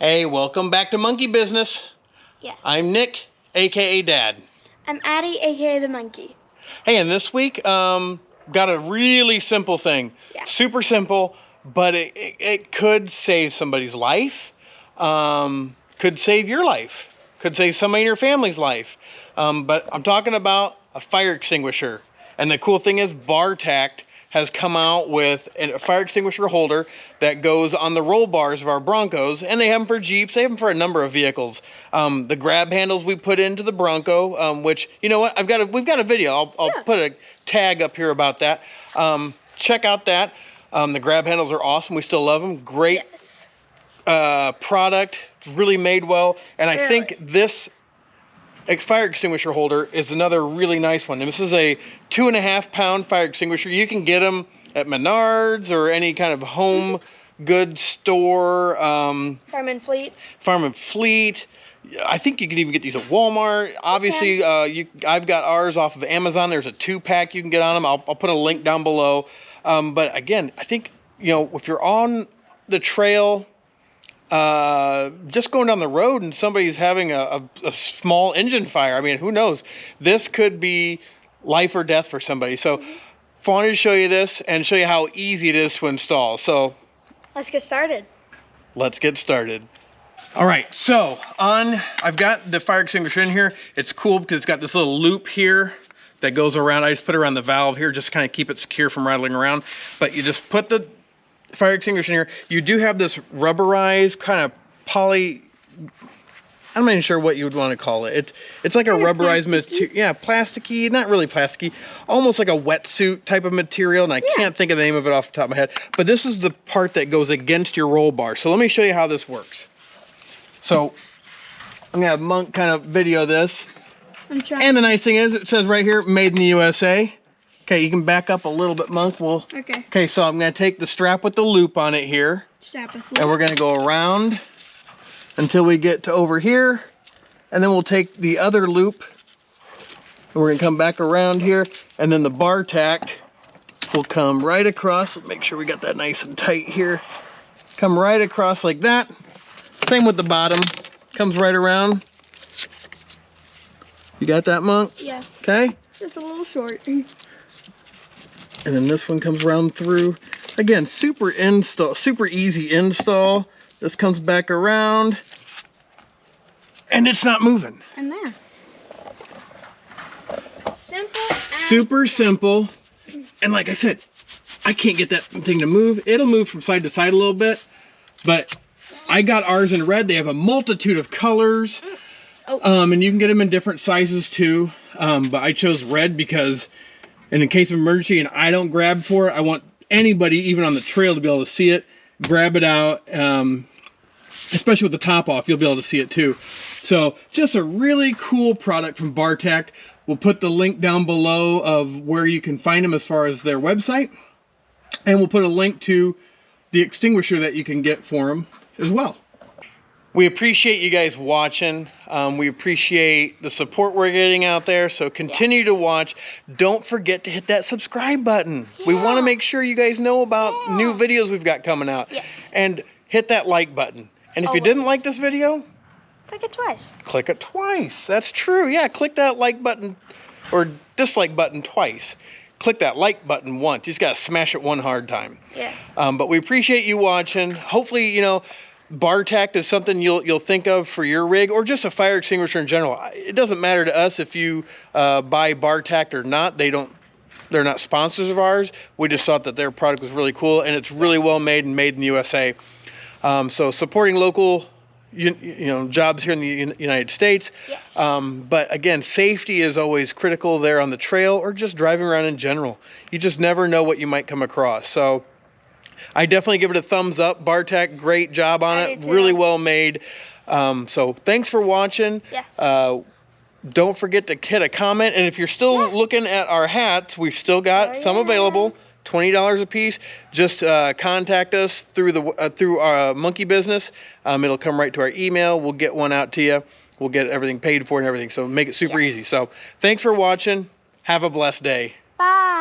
Hey, welcome back to Monkey Business. Yeah. I'm Nick, aka Dad. I'm Addie, aka the monkey. Hey, and this week, got a really simple thing. Yeah. Super simple, but it could save somebody's life. Could save your life. Could save somebody in your family's life. But I'm talking about a fire extinguisher. And the cool thing is, BarTac has come out with a fire extinguisher holder that goes on the roll bars of our Broncos, and they have them for Jeeps. They have them for a number of vehicles. The grab handles we put into the Bronco, which, you know what, we've got a video. I'll put a tag up here about that. Check out that. The grab handles are awesome. We still love them. Great product. It's really made well, and I think this fire extinguisher holder is another really nice one. And this is a 2.5 pound fire extinguisher. You can get them at Menards or any kind of home goods store. Farm and Fleet. Farm and Fleet. I think you can even get these at Walmart. Obviously, I've got ours off of Amazon. There's a 2-pack you can get on them. I'll put a link down below. But again, I think, you know, if you're on the trail, just going down the road and somebody's having a small engine fire, I mean, who knows? This could be life or death for somebody. So I wanted to show you this and show you how easy it is to install. So let's get started. Let's get started. All right, so I've got the fire extinguisher in here. It's cool because it's got this little loop here that goes around. I just put it around the valve here, just kind of keep it secure from rattling around. But you just put the fire extinguisher in here. You do have this rubberized kind of I'm not even sure what you would want to call it. It's like a rubberized material. Yeah, plasticky, not really plasticky, almost like a wetsuit type of material. And I can't think of the name of it off the top of my head. But this is the part that goes against your roll bar. So let me show you how this works. So I'm gonna have Monk kind of video this. I'm trying. And the nice thing is, it says right here, made in the USA. Okay, you can back up a little bit, Monk. Okay, so I'm gonna take the strap with the loop on it here. And we're gonna go around until we get to over here. And then we'll take the other loop and we're gonna come back around here. And then the BarTac will come right across. Make sure we got that nice and tight here. Come right across like that. Same with the bottom. Comes right around. You got that, Monk? Yeah. Okay. Just a little short. And then this one comes around through. Again, super easy install. This comes back around. And it's not moving. And there. Simple. Super simple. And like I said, I can't get that thing to move. It'll move from side to side a little bit. But I got ours in red. They have a multitude of colors. And you can get them in different sizes too. But I chose red because in case of emergency and I don't grab for it, I want anybody, even on the trail, to be able to see it, grab it out. Especially with the top off, you'll be able to see it too. So just a really cool product from BarTac. We'll put the link down below of where you can find them as far as their website. And we'll put a link to the extinguisher that you can get for them as well. We appreciate you guys watching. We appreciate the support we're getting out there. So continue to watch. Don't forget to hit that subscribe button. We want to make sure you guys know about new videos we've got coming out. Yes. And hit that like button. And if you didn't like this video, click it twice. Click it twice. That's true. Yeah, click that like button or dislike button twice. Click that like button once. You just got to smash it one hard time. Yeah. But we appreciate you watching. Hopefully, you know, BarTac is something you'll think of for your rig or just a fire extinguisher in general. It doesn't matter to us if you buy BarTac or not. They're not sponsors of ours. We just thought that their product was really cool and it's really well made and made in the USA. So supporting local you know, jobs here in the United States. Yes. But again, safety is always critical there on the trail or just driving around in general. You just never know what you might come across. So I definitely give it a thumbs up. BarTac, great job on it. Really well made. So thanks for watching. Yes. Don't forget to hit a comment. And if you're still looking at our hats, we've still got some available. $20 a piece. Just contact us through our Monkey Business. It'll come right to our email. We'll get one out to you. We'll get everything paid for and everything. So make it super easy. So thanks for watching. Have a blessed day. Bye.